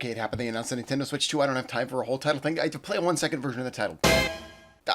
okay, it happened. They announced the Nintendo Switch 2. I don't have time for a whole title thing. I have to play a 1-second version of the title.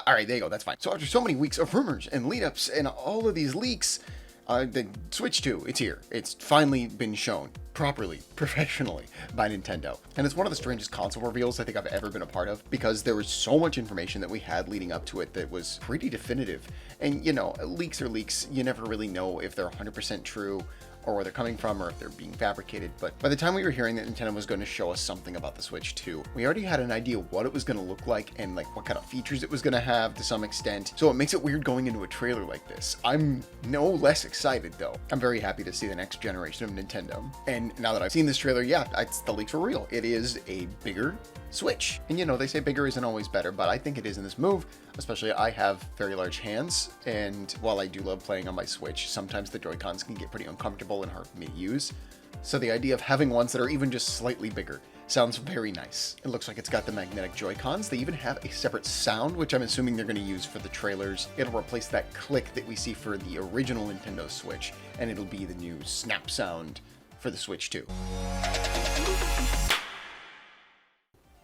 All right, there you go. That's fine. So after so many weeks of rumors and lead-ups and all of these leaks, the Switch 2, it's here. It's finally been shown properly, professionally by Nintendo. And it's one of the strangest console reveals I think I've ever been a part of, because there was so much information that we had leading up to it that was pretty definitive. And, you know, leaks are leaks. You never really know if they're 100% true or where they're coming from, or if they're being fabricated. But by the time we were hearing that Nintendo was going to show us something about the Switch 2, we already had an idea what it was going to look like and like what kind of features it was going to have to some extent. So it makes it weird going into a trailer like this. I'm no less excited though. I'm very happy to see the next generation of Nintendo. And now that I've seen this trailer, yeah, the leaks were real. It is a bigger Switch. And you know, they say bigger isn't always better, but I think it is in this move. Especially I have very large hands, and while I do love playing on my Switch, sometimes the Joy-Cons can get pretty uncomfortable and hard for me to use. So the idea of having ones that are even just slightly bigger sounds very nice. It looks like it's got the magnetic Joy-Cons. They even have a separate sound, which I'm assuming they're going to use for the trailers. It'll replace that click that we see for the original Nintendo Switch, and it'll be the new snap sound for the Switch 2.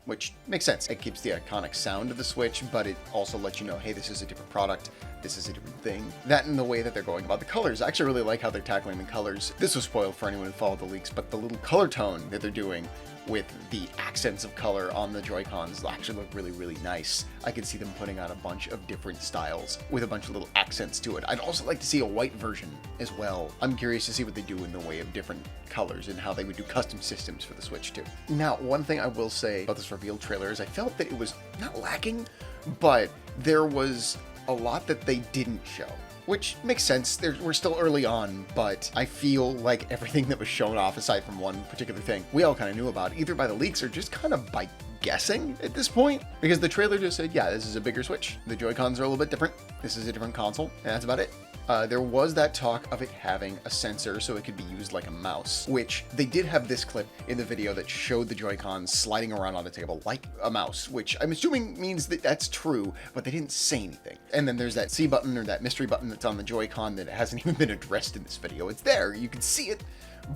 Which makes sense. It keeps the iconic sound of the Switch, but it also lets you know, hey, this is a different product, this is a different thing. That and the way that they're going about the colors. I actually really like how they're tackling the colors. This was spoiled for anyone who followed the leaks, but the little color tone that they're doing with the accents of color on the Joy-Cons actually look really, really nice. I could see them putting out a bunch of different styles with a bunch of little accents to it. I'd also like to see a white version as well. I'm curious to see what they do in the way of different colors and how they would do custom systems for the Switch 2. Now, one thing I will say about this reveal trailer is I felt that it was not lacking, but there was a lot that they didn't show. Which makes sense. We're still early on, but I feel like everything that was shown off, aside from one particular thing, we all kind of knew about, either by the leaks or just kind of by guessing at this point. Because the trailer just said, yeah, this is a bigger Switch. The Joy-Cons are a little bit different. This is a different console, and that's about it. There was that talk of it having a sensor so it could be used like a mouse, which they did have this clip in the video that showed the Joy-Cons sliding around on the table like a mouse, which I'm assuming means that that's true, but they didn't say anything. And then there's that C button, or that mystery button that's on the Joy-Con that hasn't even been addressed in this video. It's there, you can see it,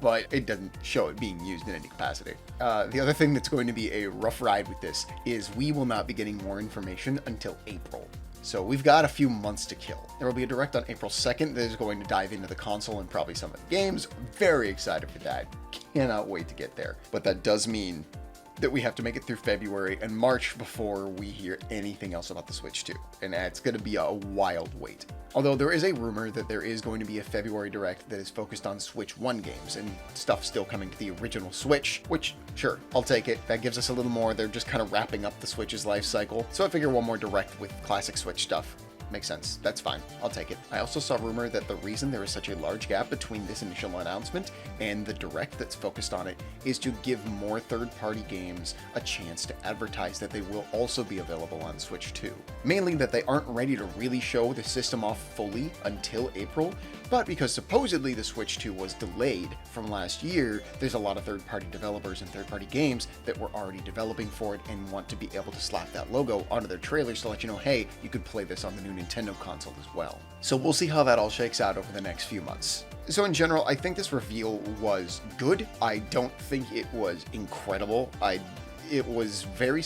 but it doesn't show it being used in any capacity. The other thing that's going to be a rough ride with this is we will not be getting more information until April. So we've got a few months to kill. There will be a direct on April 2nd that is going to dive into the console and probably some of the games. Very excited for that. Cannot wait to get there. But that does mean that we have to make it through February and March before we hear anything else about the Switch 2. And it's going to be a wild wait. Although there is a rumor that there is going to be a February Direct that is focused on Switch 1 games and stuff still coming to the original Switch, which, sure, I'll take it. That gives us a little more. They're just kind of wrapping up the Switch's life cycle. So I figure one more Direct with classic Switch stuff. Makes sense. That's fine. I'll take it. I also saw rumor that the reason there is such a large gap between this initial announcement and the Direct that's focused on it is to give more third-party games a chance to advertise that they will also be available on Switch 2. Mainly that they aren't ready to really show the system off fully until April, but because supposedly the Switch 2 was delayed from last year, there's a lot of third-party developers and third-party games that were already developing for it and want to be able to slap that logo onto their trailers to let you know, hey, you could play this on the new Nintendo console as well. So we'll see how that all shakes out over the next few months. So in general, I think this reveal was good. I don't think it was incredible. It's very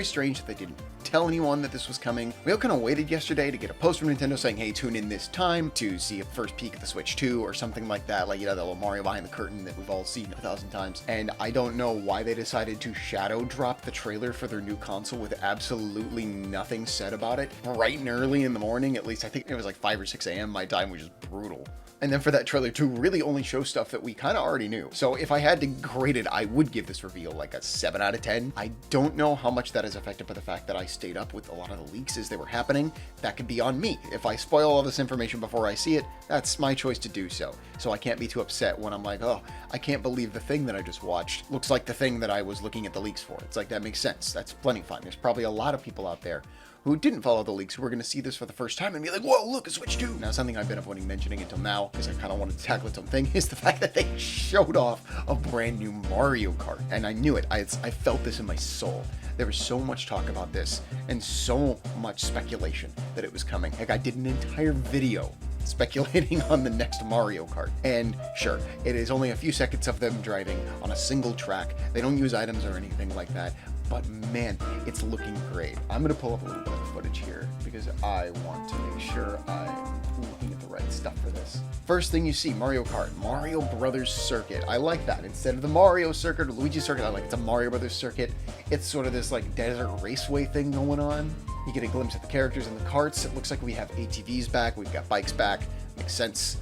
strange that they didn't tell anyone that this was coming. We all kind of waited yesterday to get a post from Nintendo saying, hey, tune in this time to see a first peek at the Switch 2 or something like that, like, you know, the little Mario behind the curtain that we've all seen 1,000 times. And I don't know why they decided to shadow drop the trailer for their new console with absolutely nothing said about it. Bright and early in the morning, at least I think it was like 5 or 6 a.m. my time, which is brutal. And then for that trailer to really only show stuff that we kind of already knew. So if I had to grade it, I would give this reveal like a 7 out of 10. I don't know how much that is affected by the fact that I stayed up with a lot of the leaks as they were happening. That could be on me. If I spoil all this information before I see it, that's my choice to do so. So I can't be too upset when I'm like, oh, I can't believe the thing that I just watched looks like the thing that I was looking at the leaks for. It's like, that makes sense. That's plenty fine. There's probably a lot of people out there who didn't follow the leaks, who are going to see this for the first time and be like, whoa, look, a Switch 2. Now, something I've been avoiding mentioning until now, because I kind of wanted to tackle its own thing, is the fact that they showed off a brand new Mario Kart. And I knew it. I felt this in my soul. There was so much talk about this and so much speculation that it was coming. Like, I did an entire video speculating on the next Mario Kart. And sure, it is only a few seconds of them driving on a single track. They don't use items or anything like that. But man, it's looking great. I'm going to pull up a little bit of the footage here because I want to make sure I'm looking at the right stuff for this. First thing you see, Mario Kart, Mario Brothers Circuit. I like that. Instead of the Mario Circuit or Luigi Circuit, I like it's a Mario Brothers Circuit. It's sort of this like desert raceway thing going on. You get a glimpse of the characters and the karts. It looks like we have ATVs back. We've got bikes back. Makes sense.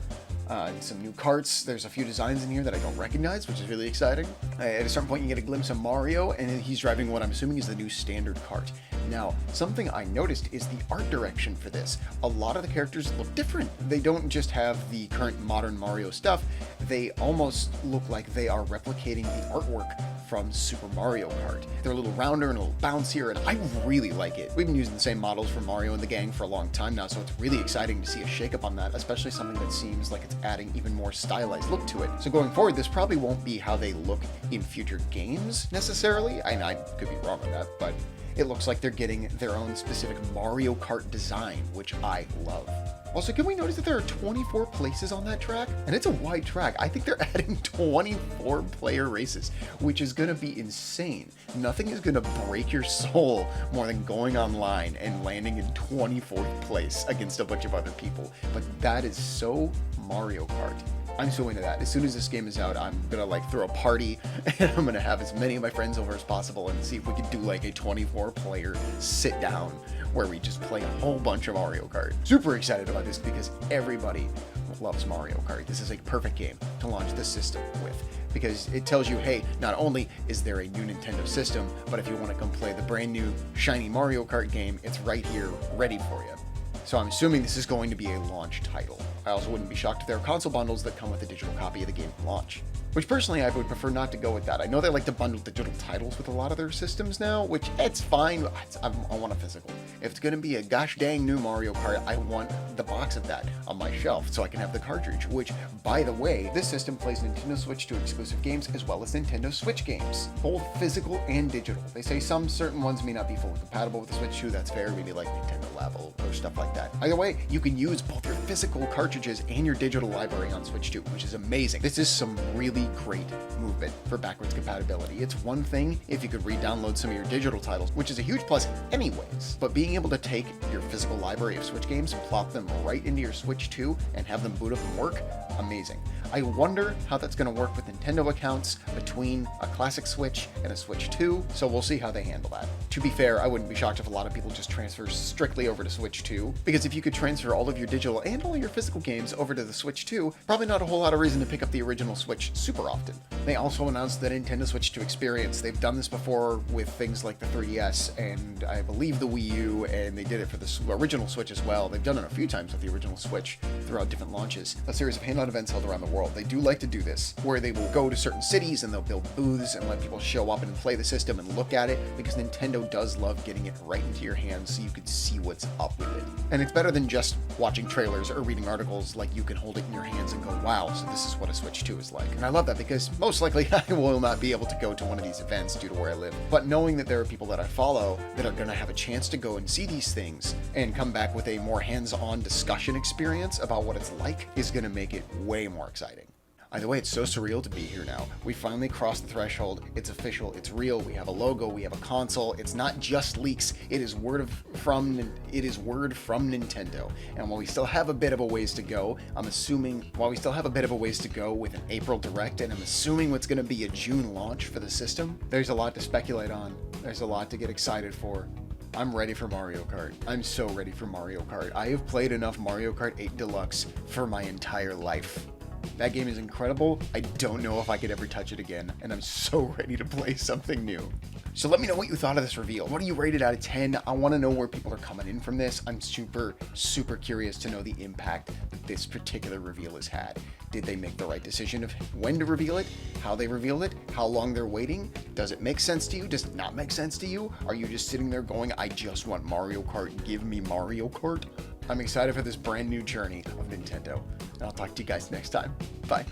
And some new karts. There's a few designs in here that I don't recognize, which is really exciting. At a certain point, you get a glimpse of Mario, and he's driving what I'm assuming is the new standard kart. Now, something I noticed is the art direction for this. A lot of the characters look different. They don't just have the current modern Mario stuff. They almost look like they are replicating the artwork from Super Mario Kart. They're a little rounder and a little bouncier, and I really like it. We've been using the same models for Mario and the gang for a long time now, so it's really exciting to see a shakeup on that, especially something that seems like it's adding even more stylized look to it. So going forward, this probably won't be how they look in future games necessarily. I could be wrong on that, but it looks like they're getting their own specific Mario Kart design, which I love. Also, can we notice that there are 24 places on that track? And it's a wide track. I think they're adding 24 player races, which is going to be insane. Nothing is going to break your soul more than going online and landing in 24th place against a bunch of other people. But that is so Mario Kart. I'm so into that. As soon as this game is out, I'm gonna like throw a party and I'm gonna have as many of my friends over as possible and see if we can do like a 24 player sit down where we just play a whole bunch of Mario Kart. Super excited about this because everybody loves Mario Kart. This is a perfect game to launch this system with because it tells you, hey, not only is there a new Nintendo system, but if you want to come play the brand new shiny Mario Kart game, it's right here ready for you. So I'm assuming this is going to be a launch title. I also wouldn't be shocked if there are console bundles that come with a digital copy of the game from launch. Which personally I would prefer not to go with that. I know they like to bundle digital titles with a lot of their systems now, which it's fine. I want a physical. If it's going to be a gosh dang new Mario Kart, I want the box of that on my shelf so I can have the cartridge, which, by the way, this system plays Nintendo Switch 2 exclusive games as well as Nintendo Switch games, both physical and digital. They say some certain ones may not be fully compatible with the Switch 2. That's fair, maybe like Nintendo Level or stuff like that. Either way, you can use both your physical cartridges and your digital library on Switch 2, which is amazing. This is some really great movement for backwards compatibility. It's one thing if you could re-download some of your digital titles, which is a huge plus anyways, but being able to take your physical library of Switch games and plop them right into your Switch 2 and have them boot up and work, amazing. I wonder how that's going to work with Nintendo accounts between a classic Switch and a Switch 2, so we'll see how they handle that. To be fair, I wouldn't be shocked if a lot of people just transfer strictly over to Switch 2, because if you could transfer all of your digital and all your physical games over to the Switch 2, probably not a whole lot of reason to pick up the original Switch super often. They also announced the Nintendo Switch 2 experience. They've done this before with things like the 3DS and I believe the Wii U, and they did it for the original Switch as well. They've done it a few times with the original Switch throughout different launches. A series of handout events held around the world. They do like to do this, where they will go to certain cities and they'll build booths and let people show up and play the system and look at it, because Nintendo does love getting it right into your hands so you can see what's up with it. And it's better than just watching trailers or reading articles. Like, you can hold it in your hands and go, wow, so this is what a Switch 2 is like. And I love that because most likely I will not be able to go to one of these events due to where I live. But knowing that there are people that I follow that are going to have a chance to go and see these things and come back with a more hands-on discussion experience about what it's like is going to make it way more exciting. Either way, it's so surreal to be here now. We finally crossed the threshold. It's official. It's real. We have a logo. We have a console. It's not just leaks. It is word from Nintendo. And while we still have a bit of a ways to go, with an April Direct, and I'm assuming what's going to be a June launch for the system, there's a lot to speculate on. There's a lot to get excited for. I'm ready for Mario Kart. I'm so ready for Mario Kart. I have played enough Mario Kart 8 Deluxe for my entire life. That game is incredible. I don't know if I could ever touch it again, and I'm so ready to play something new. So let me know what you thought of this reveal. What do you rate it out of 10? I want to know where people are coming in from this. I'm super, super curious to know the impact that this particular reveal has had. Did they make the right decision of when to reveal it, how they revealed it, how long they're waiting? Does it make sense to you? Does it not make sense to you? Are you just sitting there going, I just want Mario Kart, give me Mario Kart? I'm excited for this brand new journey of Nintendo, and I'll talk to you guys next time. Bye.